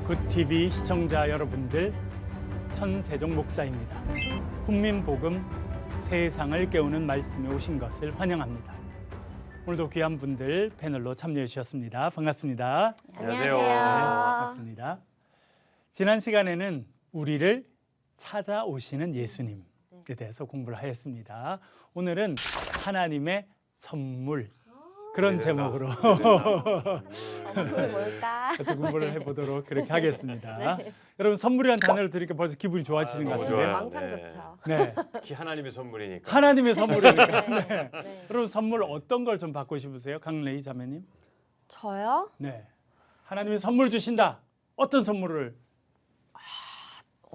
굿TV 시청자 여러분들, 천세종 목사입니다. 훈민복음 세상을 깨우는 말씀에 오신 것을 환영합니다. 오늘도 귀한 분들 패널로 참여해 주셨습니다. 반갑습니다. 안녕하세요. 네, 반갑습니다. 지난 시간에는 우리를 찾아오시는 예수님에 대해서 공부를 하였습니다. 오늘은 하나님의 선물, 그런 제목으로 선물 뭘까? 같이 공부를 해보도록 그렇게 하겠습니다. 여러분, 선물이라는 단어를 들으니까 벌써 기분이 좋아지는 것 같은데요. 좋아요. 왕창 네. 좋죠. 네, 특히 하나님의 선물이니까. 하나님의 선물이니까. 네. 네. 네. 여러분, 선물 어떤 걸 좀 받고 싶으세요? 강레이 자매님. 저요? 네, 하나님이 선물 주신다. 어떤 선물을?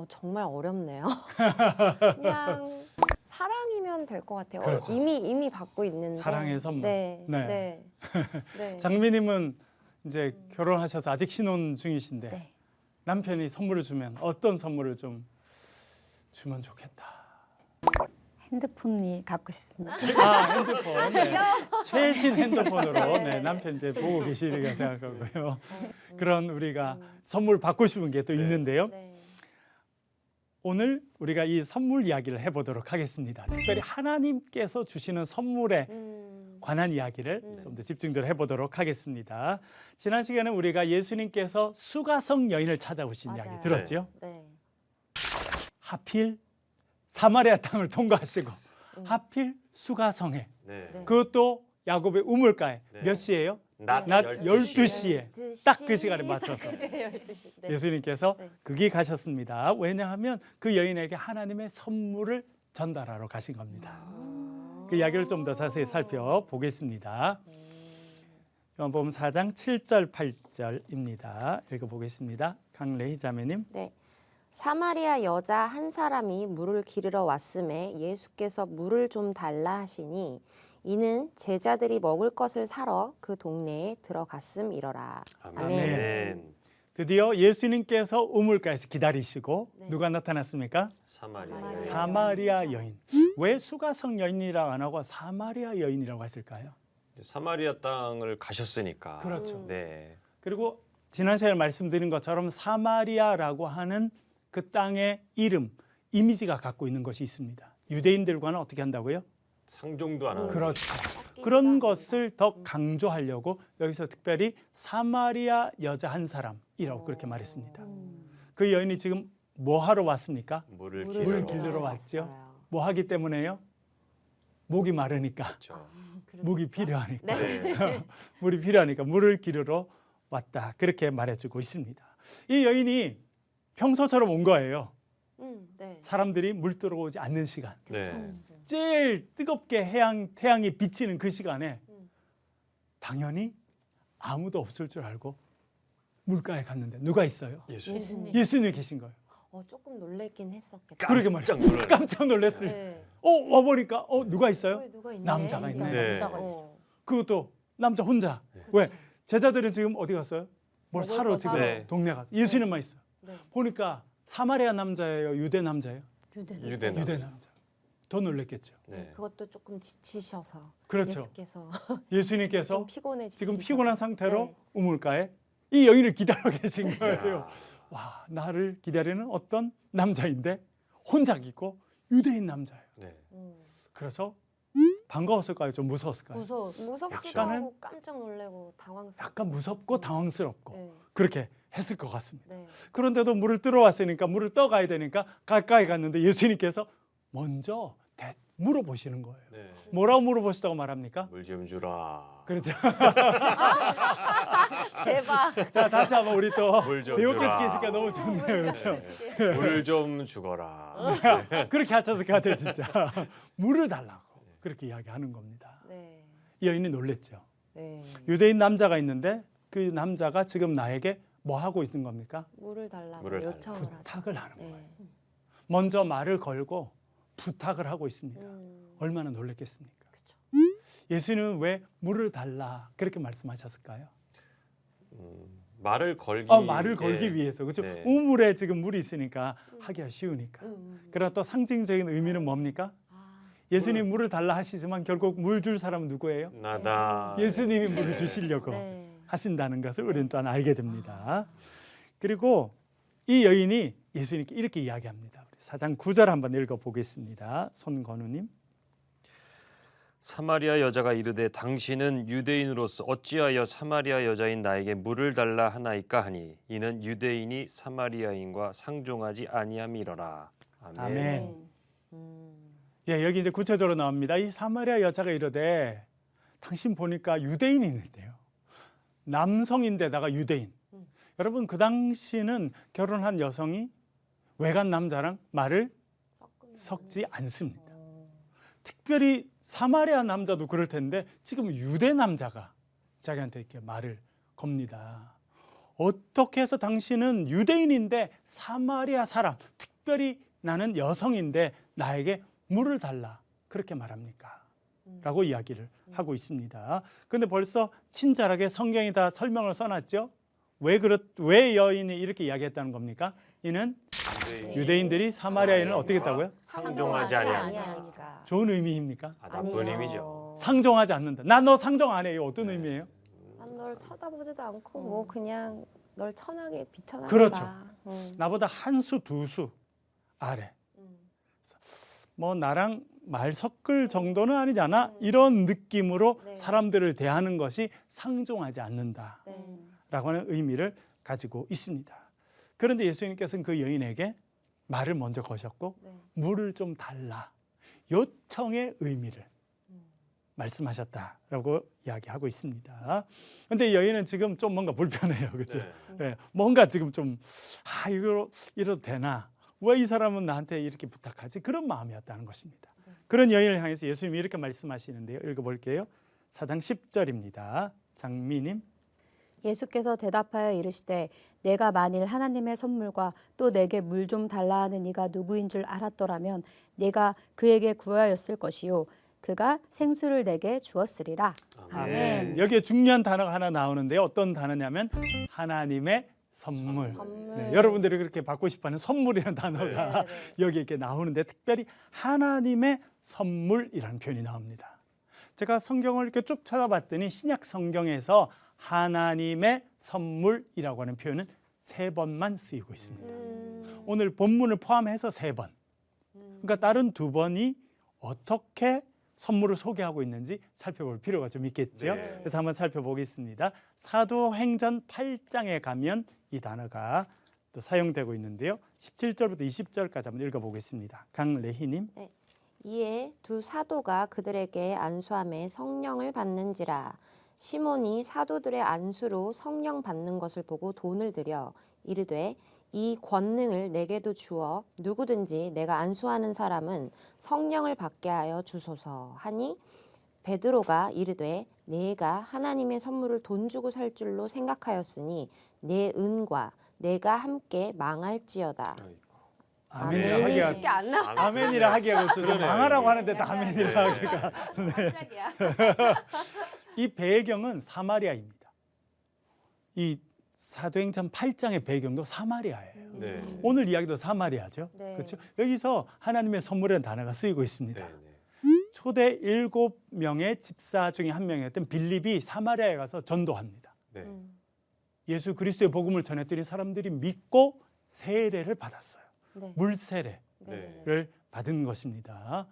정말 어렵네요. 그냥 사랑이면 될 것 같아요. 그렇죠. 이미 받고 있는데. 사랑의 선물. 네. 네. 네. 네. 장미님은 이제 결혼하셔서 아직 신혼 중이신데 네. 남편이 선물을 주면 어떤 선물을 좀 주면 좋겠다. 핸드폰이 갖고 싶습니다. 아, 핸드폰. 네. 최신 핸드폰으로 네, 남편 이제 보고 계시리라 생각하고요. 그런 우리가 선물 받고 싶은 게 또 있는데요. 네. 오늘 우리가 이 선물 이야기를 해보도록 하겠습니다. 특별히 하나님께서 주시는 선물에 관한 이야기를 좀 더 집중적으로 해보도록 하겠습니다. 지난 시간에 우리가 예수님께서 수가성 여인을 찾아오신 맞아요. 이야기 들었죠? 네. 하필 사마리아 땅을 통과하시고 하필 수가성에, 네. 네. 그것도 야곱의 우물가에 네. 몇 시예요? 낮 낮 12시. 12시에 딱 그 시간에 맞춰서 네, 12시. 네. 예수님께서 네. 거기 가셨습니다. 왜냐하면 그 여인에게 하나님의 선물을 전달하러 가신 겁니다. 그 이야기를 좀 더 자세히 살펴보겠습니다. 요한복음 4장 7절 8절입니다. 읽어보겠습니다. 강레희 자매님. 네. 사마리아 여자 한 사람이 물을 기르러 왔음에 예수께서 물을 좀 달라 하시니 이는 제자들이 먹을 것을 사러 그 동네에 들어갔음이러라. 아멘. 아멘. 드디어 예수님께서 우물가에서 기다리시고 네. 누가 나타났습니까? 사마리아. 사마리아 여인. 왜 수가성 여인이라고 안 하고 사마리아 여인이라고 했을까요? 사마리아 땅을 가셨으니까. 그렇죠. 네. 그리고 지난 시간에 말씀드린 것처럼 사마리아라고 하는 그 땅의 이름, 이미지가 갖고 있는 것이 있습니다. 유대인들과는 어떻게 한다고요? 상종도 안 하는. 그렇죠. 그런 것을 더 강조하려고 여기서 특별히 사마리아 여자 한 사람이라고 그렇게 말했습니다. 그 여인이 지금 뭐 하러 왔습니까? 물을 물을 길러. 길러 왔죠. 뭐 하기 때문에요? 목이 마르니까, 그렇죠. 물이 필요하니까. 네. 물이 필요하니까 물을 기르러 왔다. 그렇게 말해주고 있습니다. 이 여인이 평소처럼 온 거예요. 네. 사람들이 물 들어오지 않는 시간. 네. 제일 뜨겁게 태양이 비치는 그 시간에 당연히 아무도 없을 줄 알고 물가에 갔는데 누가 있어요? 예수님. 예수님이 계신 거예요. 조금 놀랬긴 했었겠다. 그러게 말이에요. 깜짝 놀라요. 깜짝 놀랐을 때. 네. 와보니까 누가 있어요? 왜 누가 있네? 남자가 있네. 네. 남자가 있어. 그것도 남자 혼자. 왜? 제자들은 지금 어디 갔어요? 뭘 먹을 사러 거 지금 사러. 네. 동네 갔어요. 예수님만 있어요. 네. 보니까 사마리아 남자예요? 유대 남자예요? 유대 유대 남자. 더 놀랬겠죠. 네. 그것도 조금 지치셔서 그렇죠. 예수께서 예수님께서 좀 피곤해 지금 피곤한 상태로 네. 우물가에 이 여인을 기다려 계신 거예요. 야. 와, 나를 기다리는 어떤 남자인데 혼자 있고 유대인 남자예요. 네. 그래서 반가웠을까요? 좀 무서웠을까요? 무섭기도 약간은 하고 깜짝 놀래고 당황스럽고 약간 무섭고 당황스럽고 네. 그렇게 했을 것 같습니다. 네. 그런데도 물을 들어왔으니까 물을 떠가야 되니까 가까이 갔는데 예수님께서 먼저 물어보시는 거예요. 네. 뭐라고 물어보시다고 말합니까? 물 좀 주라. 그렇죠. 대박. 자, 다시 한번 우리 또 물좀 배웠게 주라. 있으니까 너무 좋네요. 그렇죠. 물 좀 죽어라. 그렇게 하셨을 것 같아요, 진짜. 물을 달라고 그렇게 이야기하는 겁니다. 네. 이 여인이 놀랬죠. 네. 유대인 남자가 있는데 그 남자가 지금 나에게 뭐 하고 있는 겁니까? 물을 달라고 물을 달라고. 요청을 하죠. 부탁을 하는 네. 거예요. 먼저 말을 걸고 부탁을 하고 있습니다. 얼마나 놀랬겠습니까? 그쵸. 예수님은 왜 물을 달라 그렇게 말씀하셨을까요? 말을 걸기. 말을 걸기 위해서. 그렇죠. 네. 우물에 지금 물이 있으니까 하기가 쉬우니까. 그러나 또 상징적인 의미는 뭡니까? 예수님 물을 달라 하시지만 결국 물 줄 사람은 누구예요? 나다. 예수님이 물을 주시려고 네. 하신다는 것을 우리는 또한 알게 됩니다. 그리고 이 여인이 예수님께 이렇게 이야기합니다. 4장 9절 한번 읽어보겠습니다. 손건우님. 사마리아 여자가 이르되 당신은 유대인으로서 어찌하여 사마리아 여자인 나에게 물을 달라 하나이까 하니 이는 유대인이 사마리아인과 상종하지 아니함이로라. 아멘. 아멘. 음. 예, 여기 이제 구체적으로 나옵니다. 이 사마리아 여자가 이르되 당신 보니까 유대인인데요. 남성인데다가 유대인. 여러분 그 당시는 결혼한 여성이 외간 남자랑 말을 섞지 않습니다. 특별히 사마리아 남자도 그럴 텐데 지금 유대 남자가 자기한테 이렇게 말을 겁니다. 어떻게 해서 당신은 유대인인데 사마리아 사람, 특별히 나는 여성인데 나에게 물을 달라 그렇게 말합니까? 라고 이야기를 하고 있습니다. 그런데 벌써 친절하게 성경이 다 설명을 써놨죠. 왜 여인이 이렇게 이야기했다는 겁니까? 이는 유대인들이 사마리아인을 어떻게 했다고요? 상종하지 아니하니까. 좋은 의미입니까? 나쁜 아니죠. 의미죠. 상종하지 않는다. 나 너 상종 안 해요. 어떤 네. 의미예요? 난 널 쳐다보지도 않고 뭐 그냥 널 천하게 비천하게 그렇죠. 봐. 나보다 한 수, 두 수 아래. 뭐 나랑 말 섞을 정도는 아니잖아. 이런 느낌으로 네. 사람들을 대하는 것이 상종하지 않는다. 네. 라고 하는 의미를 가지고 있습니다. 그런데 예수님께서는 그 여인에게 말을 먼저 거셨고 네. 물을 좀 달라. 요청의 의미를 말씀하셨다라고 이야기하고 있습니다. 그런데 여인은 지금 좀 뭔가 불편해요. 그렇죠? 네. 네, 뭔가 지금 좀 이거 이래도 되나? 왜 이 사람은 나한테 이렇게 부탁하지? 그런 마음이었다는 것입니다. 그런 여인을 향해서 예수님이 이렇게 말씀하시는데요. 읽어볼게요. 4장 10절입니다. 장미님. 예수께서 대답하여 이르시되 내가 만일 하나님의 선물과 또 내게 물 좀 달라 하는 이가 누구인 줄 알았더라면 내가 그에게 구하였을 것이요 그가 생수를 내게 주었으리라. 아멘. 여기에 중요한 단어가 하나 나오는데요. 어떤 단어냐면 하나님의 선물. 네, 여러분들이 그렇게 받고 싶어하는 선물이라는 단어가 여기 이렇게 나오는데 특별히 하나님의 선물이라는 표현이 나옵니다. 제가 성경을 이렇게 쭉 찾아봤더니 신약 성경에서 하나님의 선물이라고 하는 표현은 3번만 쓰이고 있습니다. 오늘 본문을 포함해서 3번. 그러니까 다른 2번이 어떻게 선물을 소개하고 있는지 살펴볼 필요가 좀 있겠죠. 네. 그래서 한번 살펴보겠습니다. 사도행전 8장에 가면 이 단어가 또 사용되고 있는데요. 17절부터 20절까지 한번 읽어보겠습니다. 강레희님. 이에 두 사도가 그들에게 안수함에 성령을 받는지라. 시몬이 사도들의 안수로 성령 받는 것을 보고 돈을 들여 이르되 이 권능을 내게도 주어 누구든지 내가 안수하는 사람은 성령을 받게 하여 주소서 하니 베드로가 이르되 내가 하나님의 선물을 돈 주고 살 줄로 생각하였으니 내 은과 내가 함께 망할지어다. 아멘이라 아멘이 하기가 쉽게 안 나와. 아멘이라 하기가 좀 그러네요. 망하라고 네. 하는데 도 아멘이라 하기가 깜짝이야. 이 배경은 사마리아입니다. 이 사도행전 8장의 배경도 사마리아예요. 네. 오늘 이야기도 사마리아죠. 네. 그렇죠? 여기서 하나님의 선물이라는 단어가 쓰이고 있습니다. 네. 초대 7명의 집사 중에 한 명이었던 빌립이 사마리아에 가서 전도합니다. 네. 예수 그리스도의 복음을 전했더니 사람들이 믿고 세례를 받았어요. 네. 물세례를 네. 받은 것입니다.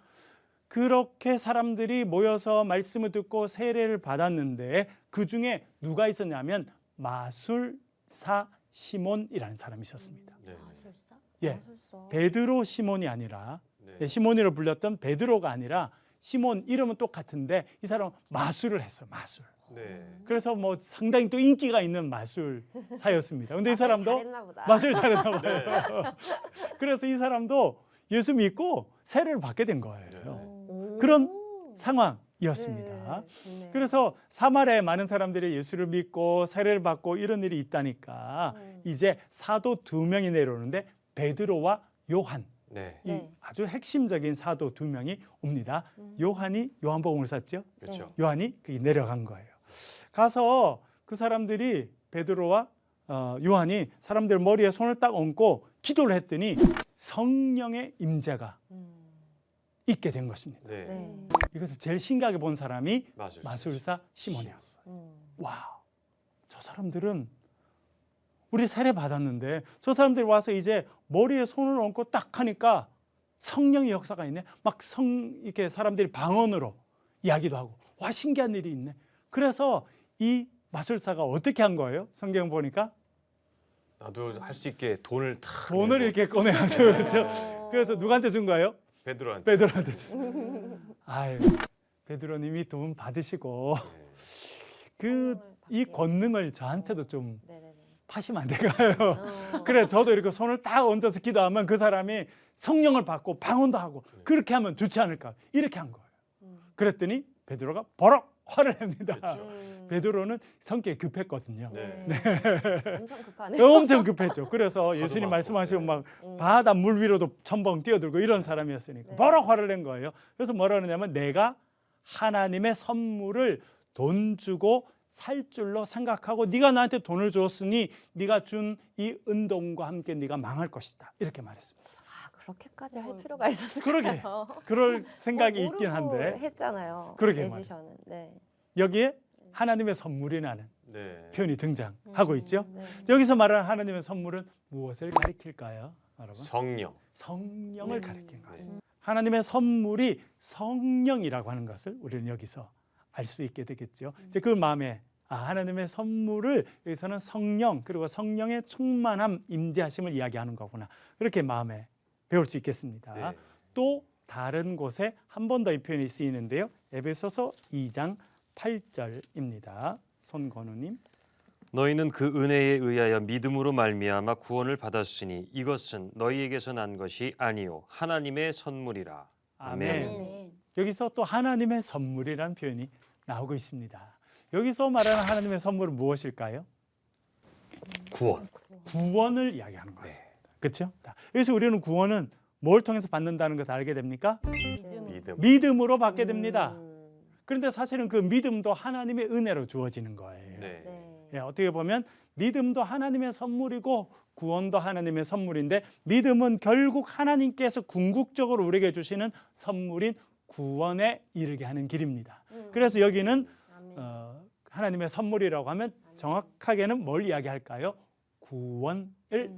그렇게 사람들이 모여서 말씀을 듣고 세례를 받았는데 그 중에 누가 있었냐면 마술사 시몬이라는 사람이 있었습니다. 네. 예, 마술사. 베드로 시몬이 아니라 네. 시몬이라 불렸던 베드로가 아니라 시몬 이름은 똑같은데 이 사람은 마술을 했어요. 마술. 네. 그래서 뭐 상당히 또 인기가 있는 마술사였습니다. 근데 이 사람도 잘했나 보다. 마술 잘했나 봐요. 그래서 이 사람도 예수 믿고 세례를 받게 된 거예요. 그런 상황이었습니다. 네. 그래서 사마리아에 많은 사람들이 예수를 믿고 세례를 받고 이런 일이 있다니까 이제 사도 2명이 내려오는데 베드로와 요한 네. 이 네. 아주 핵심적인 사도 2명이 옵니다. 요한이 요한복음을 썼죠. 그렇죠. 요한이 거기 내려간 거예요. 가서 그 사람들이 베드로와 요한이 사람들 머리에 손을 딱 얹고 기도를 했더니 성령의 임재가 있게 된 것입니다. 네. 네. 이것을 제일 신기하게 본 사람이 마술사. 마술사 시몬이었어요. 와, 저 사람들은 우리 세례 받았는데 저 사람들이 와서 이제 머리에 손을 얹고 딱 하니까 성령의 역사가 있네. 막 이렇게 사람들이 방언으로 이야기도 하고 와 신기한 일이 있네. 그래서 이 마술사가 어떻게 한 거예요? 성경 보니까 나도 할 수 있게 돈을 탁 돈을 내고 이렇게 꺼내가지고 그렇죠? 그래서 누구한테 준 거예요? 베드로한테. 베드로한테 줬어요. 아유, 베드로님이 돈 받으시고 이 권능을 저한테도 좀 네네네. 파시면 안 될까요? 그래 저도 이렇게 손을 딱 얹어서 기도하면 그 사람이 성령을 받고 방언도 하고 그렇게 하면 좋지 않을까 이렇게 한 거예요. 그랬더니 베드로가 버럭 화를 냅니다. 베드로는 성격이 급했거든요. 네. 엄청 급하네요. 엄청 급했죠. 그래서 예수님 많고, 말씀하시고 네. 막 바다 물 위로도 첨벙 뛰어들고 이런 사람이었으니까 네. 버럭 화를 낸 거예요. 그래서 뭐라 그러냐면 내가 하나님의 선물을 돈 주고 살 줄로 생각하고 네가 나한테 돈을 줬으니 네가 준 이 은동과 함께 네가 망할 것이다. 이렇게 말했습니다. 아, 그렇게까지 할 필요가 있었을까요? 그러게. 그럴 생각이 모르고 있긴 한데 했잖아요. 그러게 매지션은. 네. 여기에 하나님의 선물이라는 네. 표현이 등장하고 있죠. 네. 여기서 말하는 하나님의 선물은 무엇을 가리킬까요, 여러분? 성령. 성령을 가리킨 것입니다. 하나님의 선물이 성령이라고 하는 것을 우리는 여기서 알 수 있게 되겠죠. 이제 그 마음에 하나님의 선물을 여기서는 성령 그리고 성령의 충만함, 임재하심을 이야기하는 거구나. 그렇게 마음에 배울 수 있겠습니다. 네. 또 다른 곳에 한 번 더 이 표현이 쓰이는데요. 에베소서 2장 8절입니다. 손건우님. 너희는 그 은혜에 의하여 믿음으로 말미암아 구원을 받았으니 이것은 너희에게서 난 것이 아니요 하나님의 선물이라. 아멘. 아멘. 여기서 또 하나님의 선물이라는 표현이 나오고 있습니다. 여기서 말하는 하나님의 선물은 무엇일까요? 구원. 구원을 이야기하는 것 같습니다. 그렇죠? 여기서 우리는 구원은 뭘 통해서 받는다는 것을 알게 됩니까? 믿음. 믿음으로 받게 됩니다. 음. 그런데 사실은 그 믿음도 하나님의 은혜로 주어지는 거예요. 네. 네. 예, 어떻게 보면 믿음도 하나님의 선물이고 구원도 하나님의 선물인데 믿음은 결국 하나님께서 궁극적으로 우리에게 주시는 선물인 구원에 이르게 하는 길입니다. 그래서 여기는 아멘. 하나님의 선물이라고 하면 정확하게는 뭘 이야기할까요? 구원을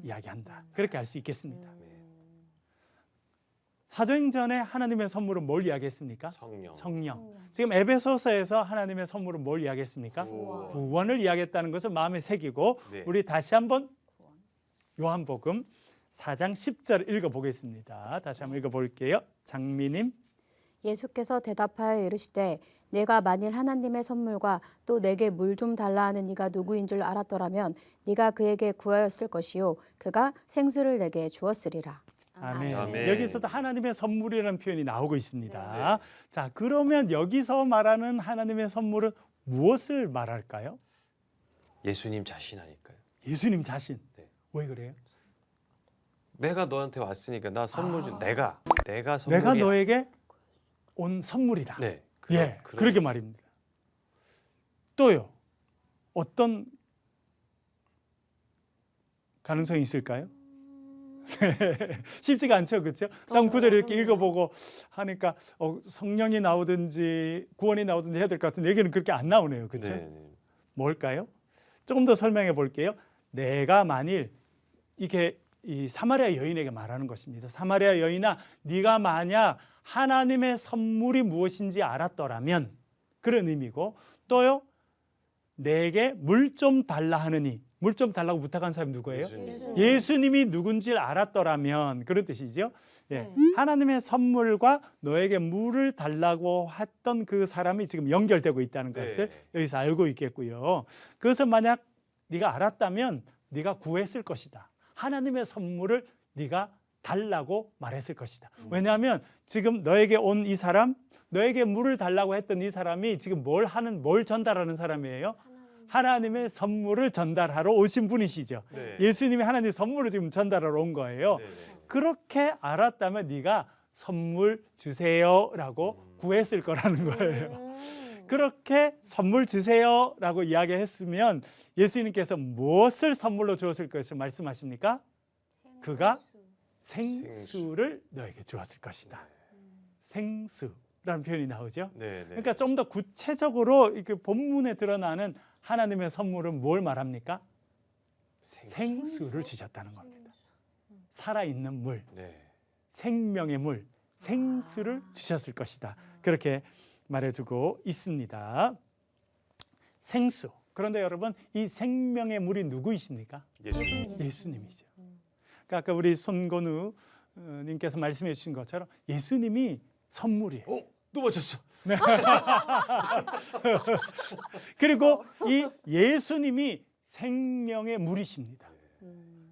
이야기한다. 그렇게 알 수 있겠습니다. 사도행전에 하나님의 선물은 뭘 이야기했습니까? 성령. 성령. 지금 에베소서에서 하나님의 선물은 뭘 이야기했습니까? 구원. 구원을 이야기했다는 것을 마음에 새기고 네. 우리 다시 한번 요한복음 4장 10절 읽어보겠습니다. 다시 한번 읽어볼게요. 장미님. 예수께서 대답하여 이르시되 내가 만일 하나님의 선물과 또 내게 물 좀 달라 하는 이가 누구인 줄 알았더라면 네가 그에게 구하였을 것이요 그가 생수를 내게 주었으리라. 아멘. 아멘. 여기서도 하나님의 선물이라는 표현이 나오고 있습니다. 자, 그러면 여기서 말하는 하나님의 선물은 무엇을 말할까요? 예수님 자신 아닐까요? 예수님 자신. 네. 왜 그래요? 내가 너한테 왔으니까 나 선물 좀 내가 선물이야. 내가 너에게 온 선물이다. 네. 그러게 말입니다. 또요. 어떤 가능성이 있을까요? 쉽지가 않죠, 그렇죠? 다음 구절 이렇게 읽어보고 하니까 성령이 나오든지 구원이 나오든지 해야 될 것 같은데 여기는 그렇게 안 나오네요, 그렇죠? 네. 뭘까요? 조금 더 설명해 볼게요. 내가 만일 이게 이 사마리아 여인에게 말하는 것입니다. 사마리아 여인아, 네가 만약 하나님의 선물이 무엇인지 알았더라면 그런 의미고 또요. 내게 물 좀 달라 하느니 물 좀 달라고 부탁한 사람이 누구예요? 예수님. 예수님이 누군지 알았더라면 그런 뜻이죠. 예. 네. 하나님의 선물과 너에게 물을 달라고 했던 그 사람이 지금 연결되고 있다는 것을 네. 여기서 알고 있겠고요. 그것을 만약 네가 알았다면 네가 구했을 것이다. 하나님의 선물을 네가 달라고 말했을 것이다. 왜냐하면 지금 너에게 온 이 사람, 너에게 물을 달라고 했던 이 사람이 지금 뭘 전달하는 사람이에요? 하나님의 선물을 전달하러 오신 분이시죠. 네. 예수님이 하나님의 선물을 지금 전달하러 온 거예요. 네. 그렇게 알았다면 네가 선물 주세요라고 구했을 거라는 거예요. 그렇게 선물 주세요라고 이야기했으면 예수님께서 무엇을 선물로 주었을 것을 말씀하십니까? 그가 생수를 너에게 주었을 것이다. 생수라는 표현이 나오죠. 네. 그러니까 좀 더 구체적으로 이렇게 본문에 드러나는 하나님의 선물은 뭘 말합니까? 생수를 주셨다는 겁니다. 살아있는 물, 네. 생명의 물, 생수를 주셨을 것이다. 그렇게 말해주고 있습니다. 생수. 그런데 여러분, 이 생명의 물이 누구이십니까? 예수님이죠. 그러니까 아까 우리 손건우 님께서 말씀해 주신 것처럼 예수님이 선물이에요. 또 맞췄어. 그리고 이 예수님이 생명의 물이십니다.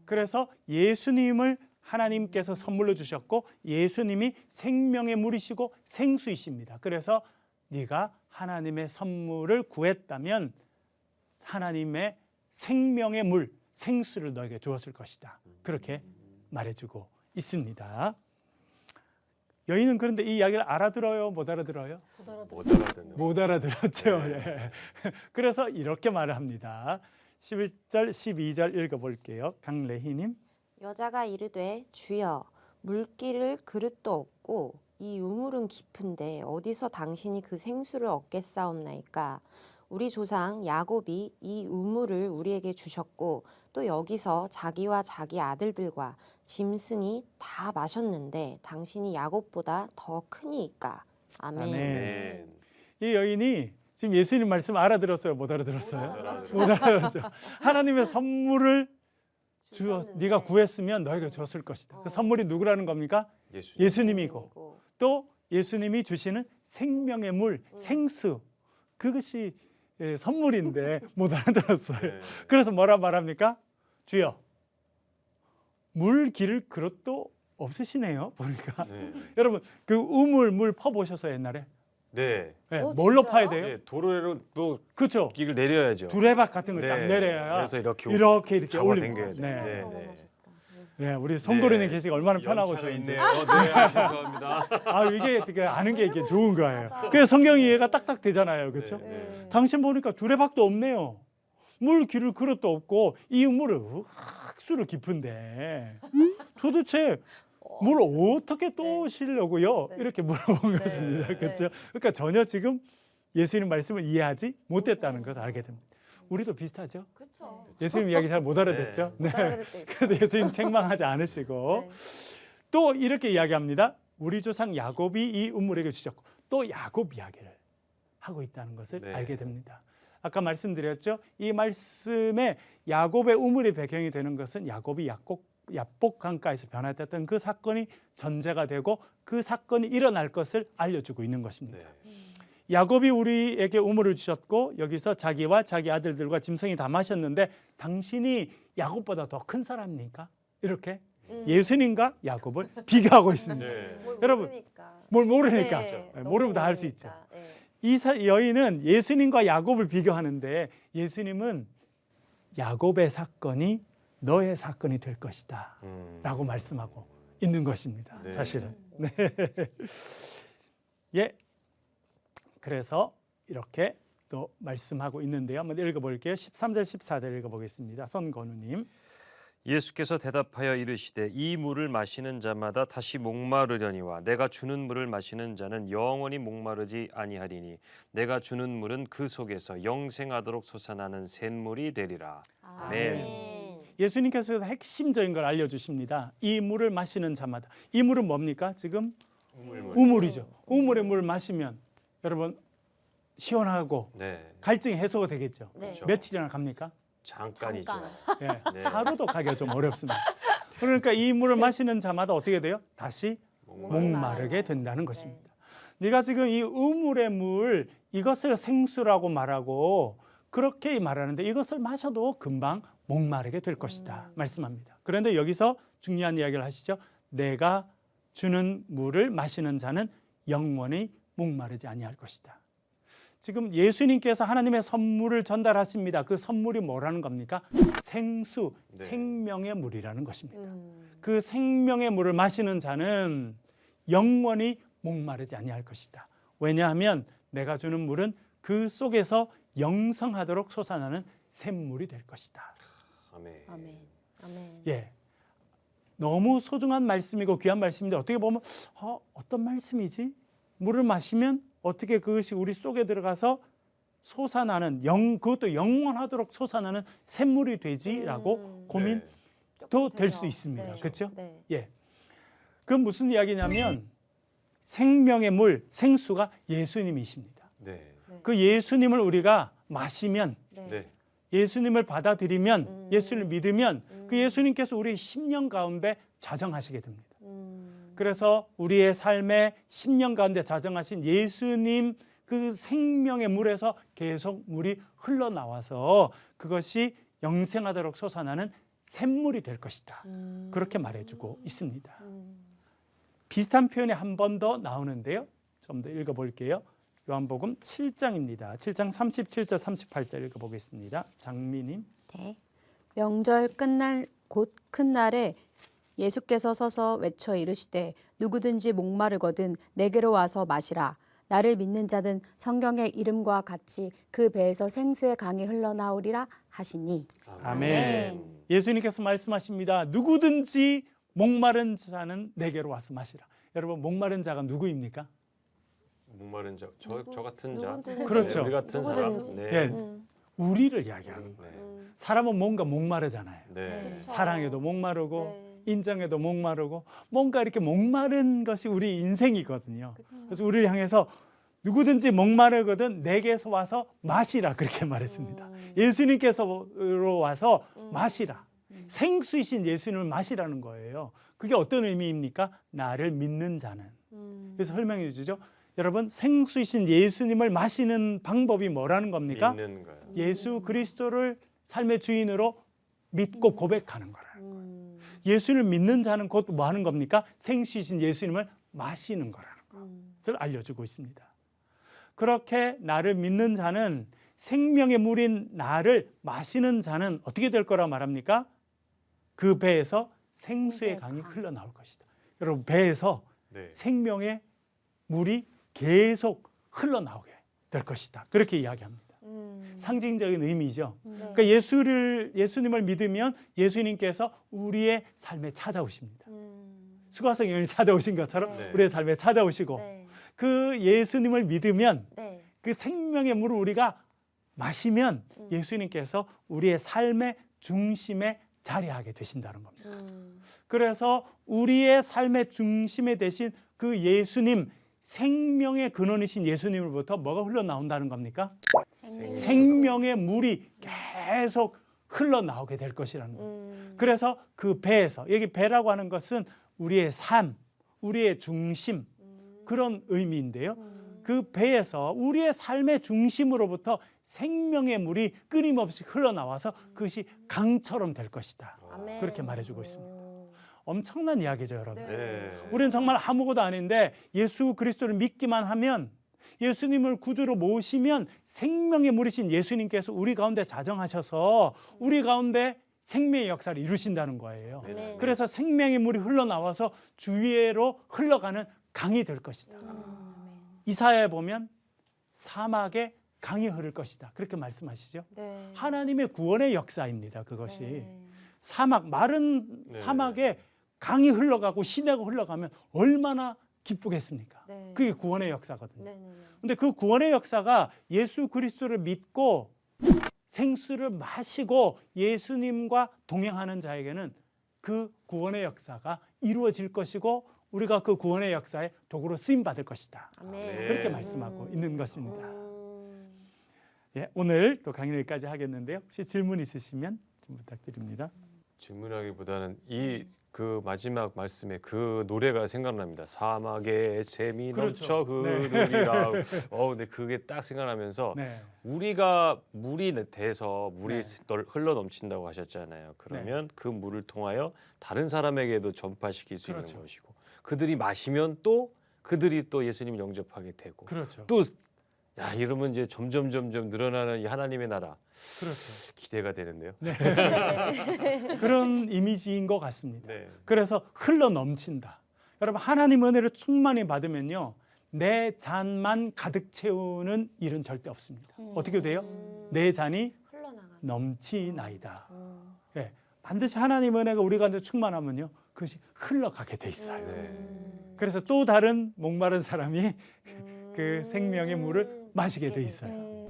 그래서 예수님을 하나님께서 선물로 주셨고 예수님이 생명의 물이시고 생수이십니다. 그래서 네가 하나님의 선물을 구했다면 하나님의 생명의 물, 생수를 너에게 주었을 것이다. 그렇게 말해주고 있습니다. 여인은 그런데 이 이야기를 알아들어요? 못 알아들어요? 못 알아듣는. 못 알아들었죠. 네. 예. 그래서 이렇게 말을 합니다. 11절, 12절 읽어볼게요. 강래희님. 여자가 이르되 주여 물기를 그릇도 없고 이 우물은 깊은데 어디서 당신이 그 생수를 얻겠사옵나이까. 우리 조상 야곱이 이 우물을 우리에게 주셨고 또 여기서 자기와 자기 아들들과 짐승이 다 마셨는데 당신이 야곱보다 더 크니이까. 아멘. 아멘. 네. 이 여인이 지금 예수님 말씀 알아들었어요? 못 알아들었어요? 알아들었어요. 못 알아들었죠. 하나님의 선물을 주셨는데. 네가 구했으면 너에게 줬을 것이다. 그 선물이 누구라는 겁니까? 예수님. 예수님이고 또 예수님이 주시는 생명의 물, 생수. 그것이 선물인데 못 알아들었어요. 네. 그래서 뭐라 말합니까? 주여, 물 기를 그릇도 없으시네요. 보니까. 네. 여러분 그 우물 물 퍼보셔서 옛날에 네. 네, 어, 뭘로 진짜요? 파야 돼요? 네. 도로로 또 그렇죠. 이걸 내려야죠. 두레박 같은 걸 딱 네. 내려야 그래서 이렇게 이렇게 잡아 올립니다. 당겨야 돼요. 네. 네. 네, 우리 송도리는 네. 계시가 얼마나 편하고 연차가 좋은지. 있네요. 네, 죄송합니다. 아 이게 되게 아는 게 이게 좋은 거예요. 그래서 성경 이해가 딱딱 되잖아요, 그렇죠? 네, 네. 당신 보니까 두레박도 없네요. 물 기를 그릇도 없고 이 물을 학수로 깊은데 도대체 물 어떻게 떠오시려고요? 이렇게 물어본 것입니다, 그렇죠? 그러니까 전혀 지금 예수님 말씀을 이해하지 못했다는 것을 알게 됩니다. 우리도 비슷하죠? 그렇죠. 예수님 이야기 잘 못 알아듣죠? 네. 그래서 예수님 책망하지 않으시고 네. 또 이렇게 이야기합니다. 우리 조상 야곱이 이 우물에게 주셨고 또 야곱 이야기를 하고 있다는 것을 네. 알게 됩니다. 아까 말씀드렸죠. 이 말씀에 야곱의 우물이 배경이 되는 것은 야곱이 야복 강가에서 변화됐던 그 사건이 전제가 되고 그 사건이 일어날 것을 알려주고 있는 것입니다. 네. 야곱이 우리에게 우물을 주셨고 여기서 자기와 자기 아들들과 짐승이 다 마셨는데 당신이 야곱보다 더 큰 사람입니까? 이렇게 예수님과 야곱을 비교하고 있습니다. 네. 여러분, 뭘 모르니까 모르면 다 할 수 있죠. 이 여인은 예수님과 야곱을 비교하는데 예수님은 야곱의 사건이 너의 사건이 될 것이다 라고 말씀하고 있는 것입니다. 네. 사실은. 네. 예. 그래서 이렇게 또 말씀하고 있는데요. 한번 읽어볼게요. 13절 14절 읽어보겠습니다. 선건우님. 예수께서 대답하여 이르시되 이 물을 마시는 자마다 다시 목마르려니와 내가 주는 물을 마시는 자는 영원히 목마르지 아니하리니 내가 주는 물은 그 속에서 영생하도록 솟아나는 샘물이 되리라. 아멘. 예수님께서 핵심적인 걸 알려주십니다. 이 물을 마시는 자마다. 이 물은 뭡니까? 지금 우물이죠. 우물의 물을 마시면 여러분 시원하고 네. 갈증이 해소가 되겠죠. 네. 그렇죠. 며칠이나 갑니까? 잠깐이죠. 예, 네. 하루도 가기가 좀 어렵습니다. 그러니까 이 물을 마시는 자마다 어떻게 돼요? 다시 목마르게 된다는 것입니다. 네가 지금 이 우물의 물 이것을 생수라고 말하고 그렇게 말하는데 이것을 마셔도 금방 목마르게 될 것이다 말씀합니다. 그런데 여기서 중요한 이야기를 하시죠. 내가 주는 물을 마시는 자는 영원히 목마르지 아니할 것이다. 지금 예수님께서 하나님의 선물을 전달하십니다. 그 선물이 뭐라는 겁니까? 생수, 네. 생명의 물이라는 것입니다. 그 생명의 물을 마시는 자는 영원히 목마르지 아니할 것이다. 왜냐하면 내가 주는 물은 그 속에서 영성하도록 솟아나는 샘물이 될 것이다. 아멘. 아멘. 예, 너무 소중한 말씀이고 귀한 말씀인데 어떻게 보면 어떤 말씀이지? 물을 마시면 어떻게 그것이 우리 속에 들어가서 솟아나는 그것도 영원하도록 솟아나는 샘물이 되지라고 고민도 될 수 있습니다. 네. 그렇죠? 네. 예. 그 무슨 이야기냐면 생명의 물, 생수가 예수님이십니다. 네. 그 예수님을 우리가 마시면, 네. 네. 예수님을 받아들이면, 예수님을 믿으면 그 예수님께서 우리의 심령 가운데 자정하시게 됩니다. 그래서 우리의 삶의 10년 가운데 자정하신 예수님 그 생명의 물에서 계속 물이 흘러나와서 그것이 영생하도록 솟아나는 샘물이 될 것이다. 그렇게 말해주고 있습니다. 비슷한 표현이 한 번 더 나오는데요. 좀 더 읽어볼게요. 요한복음 7장입니다. 7장 37절 38절 읽어보겠습니다. 장미님. 네. 명절 끝날 곧 큰 날에 예수께서 서서 외쳐 이르시되 누구든지 목마르거든 내게로 와서 마시라. 나를 믿는 자는 성경의 이름과 같이 그 배에서 생수의 강이 흘러나오리라 하시니. 아멘. 예수님께서 말씀하십니다. 누구든지 목마른 자는 내게로 와서 마시라. 여러분 목마른 자가 누구입니까? 목마른 자, 저 같은 자, 누구든지. 그렇죠. 우리 같은 누구든지. 사람, 예, 네, 우리를 이야기하는 거예요. 네, 사람은 뭔가 목마르잖아요. 네, 그쵸. 사랑에도 목마르고 네. 인정에도 목마르고 뭔가 이렇게 목마른 것이 우리 인생이거든요. 그래서 우리를 향해서 누구든지 목마르거든 내게서 와서 마시라 그렇게 말했습니다. 예수님께서 와서 마시라. 생수이신 예수님을 마시라는 거예요. 그게 어떤 의미입니까? 나를 믿는 자는. 그래서 설명해 주죠. 여러분 생수이신 예수님을 마시는 방법이 뭐라는 겁니까? 믿는 거예요. 예수 그리스도를 삶의 주인으로 믿고 고백하는 거라는 거예요. 예수를 믿는 자는 곧 뭐 하는 겁니까? 생수이신 예수님을 마시는 거라는 것을 알려주고 있습니다. 그렇게 나를 믿는 자는 생명의 물인 나를 마시는 자는 어떻게 될 거라 말합니까? 그 배에서 생수의 강이 흘러나올 것이다. 여러분 배에서 네. 생명의 물이 계속 흘러나오게 될 것이다. 그렇게 이야기합니다. 상징적인 의미죠. 그러니까 예수님을 믿으면 예수님께서 우리의 삶에 찾아오십니다. 수고하성 여인을 찾아오신 것처럼 네. 우리의 삶에 찾아오시고 네. 그 예수님을 믿으면 네. 그 생명의 물을 우리가 마시면 예수님께서 우리의 삶의 중심에 자리하게 되신다는 겁니다. 그래서 우리의 삶의 중심에 되신 그 예수님, 생명의 근원이신 예수님으로부터 뭐가 흘러나온다는 겁니까? 생명의 물이 계속 흘러나오게 될 것이라는 겁니다. 그래서 그 배에서, 여기 배라고 하는 것은 우리의 삶, 우리의 중심, 그런 의미인데요. 그 배에서 우리의 삶의 중심으로부터 생명의 물이 끊임없이 흘러나와서 그것이 강처럼 될 것이다. 아멘. 그렇게 말해주고 있습니다. 엄청난 이야기죠, 여러분. 네. 우리는 정말 아무것도 아닌데 예수 그리스도를 믿기만 하면, 예수님을 구주로 모시면 생명의 물이신 예수님께서 우리 가운데 자정하셔서 우리 가운데 생명의 역사를 이루신다는 거예요. 네. 그래서 생명의 물이 흘러나와서 주위로 흘러가는 강이 될 것이다. 이사야에 보면 사막에 강이 흐를 것이다. 그렇게 말씀하시죠. 네. 하나님의 구원의 역사입니다. 그것이. 네. 사막, 마른 네. 사막에 강이 흘러가고 시내가 흘러가면 얼마나 기쁘겠습니까? 네. 그게 구원의 역사거든요. 네. 네. 근데 그 구원의 역사가 예수 그리스도를 믿고 생수를 마시고 예수님과 동행하는 자에게는 그 구원의 역사가 이루어질 것이고 우리가 그 구원의 역사에 도구로 쓰임 받을 것이다. 아멘. 네. 그렇게 말씀하고 있는 것입니다. 예, 오늘 또 강의는 여기까지 하겠는데요. 혹시 질문 있으시면 좀 부탁드립니다. 질문하기보다는 그 마지막 말씀에 그 노래가 생각납니다. 사막에 샘이 그렇죠. 넘쳐 흐르리라. 근데 그게 딱 생각나면서 네. 우리가 물이 돼서 물이 네. 흘러 넘친다고 하셨잖아요. 그러면 그 물을 통하여 다른 사람에게도 전파시킬 수 그렇죠. 있는 것이고 그들이 마시면 또 그들이 또 예수님을 영접하게 되고 그렇죠. 또 이러면 이제 점점 늘어나는 이 하나님의 나라 그렇죠. 기대가 되는데요. 그런 이미지인 것 같습니다. 네. 그래서 흘러 넘친다. 여러분 하나님 은혜를 충만히 받으면요. 내 잔만 가득 채우는 일은 절대 없습니다. 어떻게 돼요? 내 잔이 흘러나가. 넘치나이다. 예, 반드시 하나님 은혜가 우리 가운데 충만하면요. 그것이 흘러가게 돼 있어요. 네. 그래서 또 다른 목마른 사람이 그 생명의 물을 마시게 돼 있어요.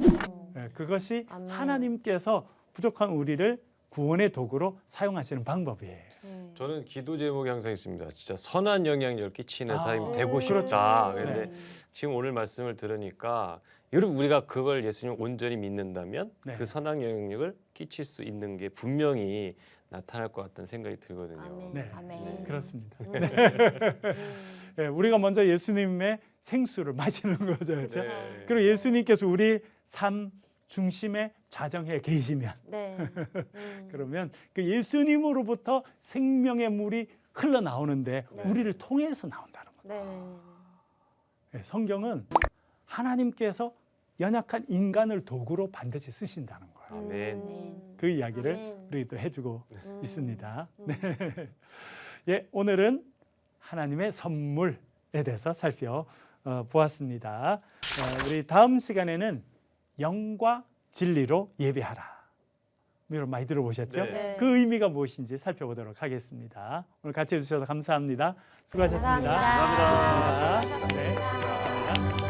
그것이 아멘. 하나님께서 부족한 우리를 구원의 도구로 사용하시는 방법이에요. 저는 기도 제목이 항상 있습니다. 진짜 선한 영향력 끼치는 아, 사람이 되고 그렇죠. 싶다. 네. 근데 지금 오늘 말씀을 들으니까 여러분 우리가 그걸 예수님 온전히 믿는다면 네. 그 선한 영향력을 끼칠 수 있는 게 분명히 나타날 것 같다는 생각이 들거든요. 아멘. 네. 아멘. 그렇습니다. 음. 네, 우리가 먼저 예수님의 생수를 마시는 거죠. 그렇죠? 네. 그리고 예수님께서 우리 삶 중심에 좌정해 계시면 네. 그러면 그 예수님으로부터 생명의 물이 흘러나오는데 네. 우리를 통해서 나온다는 거예요. 네. 네, 성경은 하나님께서 연약한 인간을 도구로 반드시 쓰신다는 거예요. 아멘. 그 이야기를 아멘. 우리 또 해주고 있습니다. 음. 네. 예, 오늘은 하나님의 선물에 대해서 살펴보았습니다. 우리 다음 시간에는 영과 진리로 예배하라. 여러분 많이 들어보셨죠? 네. 그 의미가 무엇인지 살펴보도록 하겠습니다. 오늘 같이 해주셔서 감사합니다. 수고하셨습니다. 감사합니다. 수고하셨습니다. 네, 감사합니다.